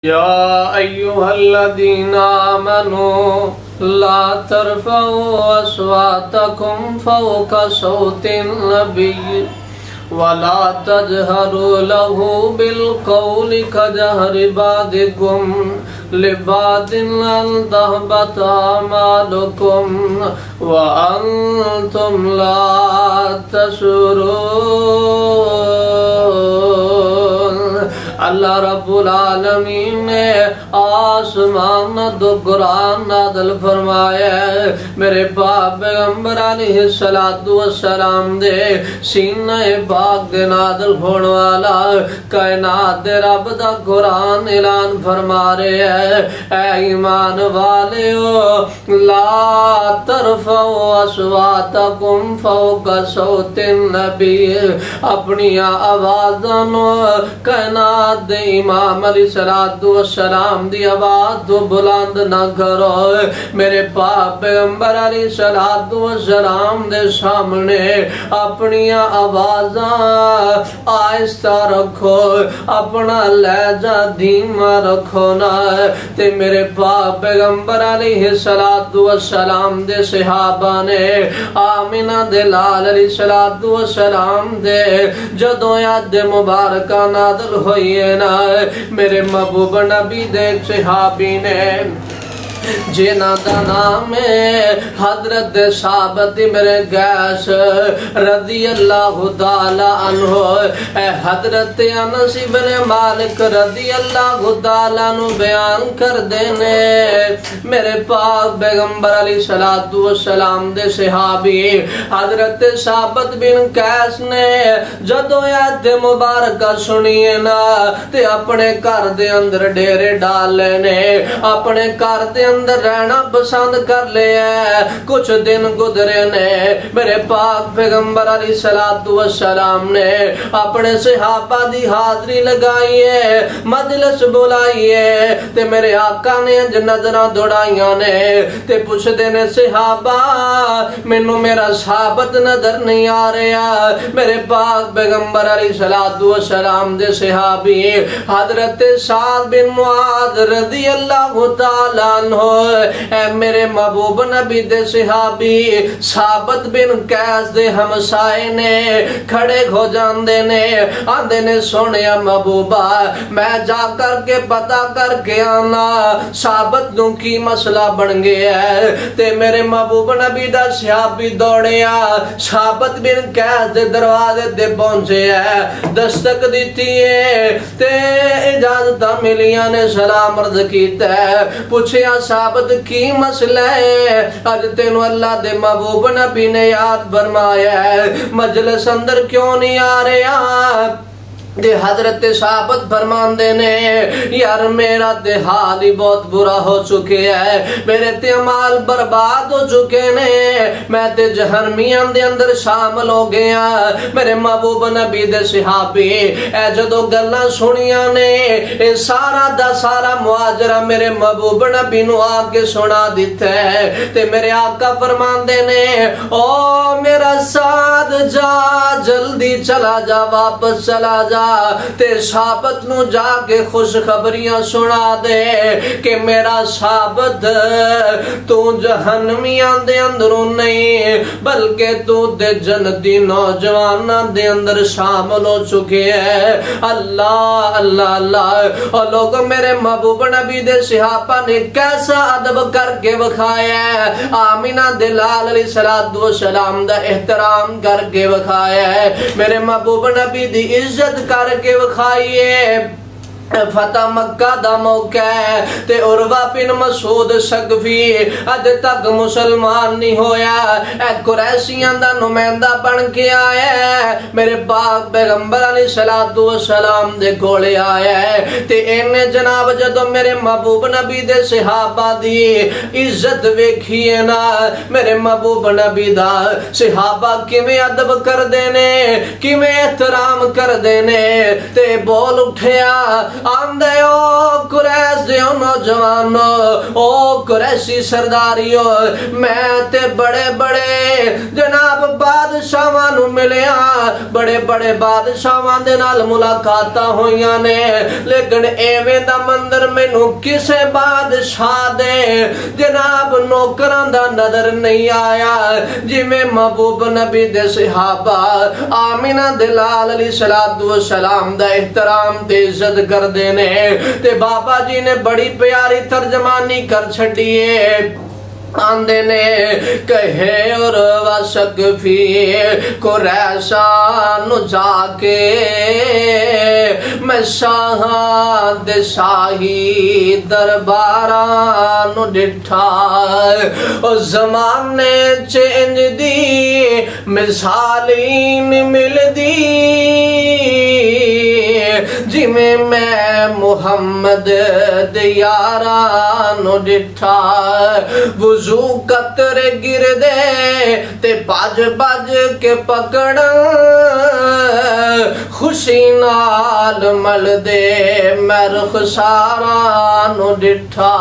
يا أيها الذين آمنوا لا ترفعوا أصواتكم فوق صوت النبي ولا تجهروا له بالقول كجهر بعضكم لبعض أن تحبط أعمالكم وأنتم لا تشعرون۔ اللہ رب العالمین نے آسمان دو قرآن نازل فرمایا ہے، میرے پاک پیغمبر علیہ السلام دے سینہ پاک دے نازل ہونے والا کائنات دے رب دا قرآن اعلان فرما رہے ہیں، اے ایمان والیو لا ترفعوا اصواتکم فوق صوت النبی، اپنی آوازوں کائنات دے امام علیہ السلام دی آواز تو بلند نہ کرو، میرے پاک پیغمبر علیہ السلام دے سامنے اپنی آوازاں آہستہ رکھو، اپنا لہجہ دھیما رکھو نا، تے میرے پاک پیغمبر علیہ السلام دے صحابہ نے آمینہ دے لال علیہ السلام دے جدوں یاد مبارکہ نازل ہوئی ہے نا، میرے محبوب نبی دے صحابی نے جنہ دا نام ہے حضرت ثابت بن قیس رضی اللہ تعالیٰ عنہ، اے حضرت انس بن مالک رضی اللہ تعالیٰ عنہ بیان کر دینے، میرے پاک پیغمبر علیہ السلام دے صحابی حضرت ثابت بن قیس نے جدو آیت مبارکہ سنیے نا تے اپنے گھر دے اندر ڈیرے ڈال لینے، اپنے گھر دے اندر رہنا پسند کر لیا، کچھ دن گزرے نے، میرے پاک پیغمبر علیہ السلام نے اپنے صحابہ دی حاضری لگائیے، مجلس بلائیے، تے میرے آقا نے نظرہ دوڑائیاں نے تے پوچھ دینے صحابہ مینو میرا ثابت نظر نہیں آ رہا، میرے پاک پیغمبر علیہ السلام دے صحابی حضرت سعد بن معاذ رضی اللہ تعالیٰ عنہ، اے میرے محبوب نبی دے صحابی ثابت بن قیس دے ہمسائے نے کھڑے ہو جاندے نے، آندے نے سونیا محبوبہ میں جا کر کے پتا کر کے آنا ثابت نوں کی مسئلہ بن گیا ہے، تے میرے محبوب نبی دا صحابی دوڑیا ثابت بن قیس دے دروازے دے پہنچے ہے، دستک دیتی ہے تے اجازت ملیاں نے سلام عرض کیتا ہے، پوچھیا ثابت کی مسئلہ ہے، آج تینو اللہ دے محبوب نبی نے یاد فرمایا ہے، مجلس اندر کیوں نہیں آ رہا؟ دے حضرت ثابت فرمان دینے یار میرا دے حال ہی بہت برا ہو چکے ہے، میرے تے عمال برباد ہو چکے نے، میں تے جہنمیان دے اندر شامل ہو گیا، میرے محبوب نبی دے صحابی اے جدو گلنا سنیاں نے اے سارا دا سارا معاجرہ میرے محبوب نبی نو آکے سنا دیتا ہے، تے میرے آقا فرمان دینے او میرا ساتھ جا جلدی چلا جا واپس چلا جا تے ثابت نو جا کے خوشخبریاں سنا دے کہ میرا ثابت تو جہنمیاں دے اندروں نہیں بلکہ تو دے جنتی نوجواناں دے اندر شامل ہو چکے ہیں۔ اللہ اللہ اللہ، اور لوگ میرے محبوب نبی دے صحابہ نے کیسا ادب کر کے بکھایا ہے، آمینہ دے لال علیہ السلام دا احترام کر کے بکھایا ہے، میرے محبوب نبی دی عزت کر کے بکھائیے، فتح مکہ دا موقع ہے تے عروہ بن مسعود ثقفی اج تک مسلمان نہیں ہویا، اے قریشیاں دا نمائندہ بن کے آیا ہے، میرے پاک پیغمبر علیہ السلام دے کولے آیا ہے، تے انہیں جناب جدو میرے محبوب نبی دے صحابہ دی عزت ویکھیے نا، میرے محبوب نبی دا صحابہ کیویں ادب کر دینے، کیویں احترام کر دینے، تے بول اٹھیا آندے او قریش دے سنو نوجوانو او قریشی سرداریو میں تے بڑے بڑے جناب بادشاہاں نو ملیا بڑے بڑے بادشاہاں دے نال ملاقاتاں ہویاں نے لیکن ایویں دا مندر مینوں کسے بادشاہ دے جناب نوکراں دا نظر نہیں آیا جویں محبوب نبی دے صحابہ آمینہ دلال علیہ السلام دا احترام تے عزت کردے نے تے بابا جی نے بڑی پیاری ترجمانی کر چھڈیے آندے نے کہے اور وسقفی قریشان جا کے میں شاہاں دے شاہی درباران ڈٹھا او زمانے چینج دی مثالین مل دی جی میں محمد دیاران ڈٹھا وضو قطرے گر دے تے باج باج کے پکڑ خوشی نال مل دے میں رخساران ڈٹھا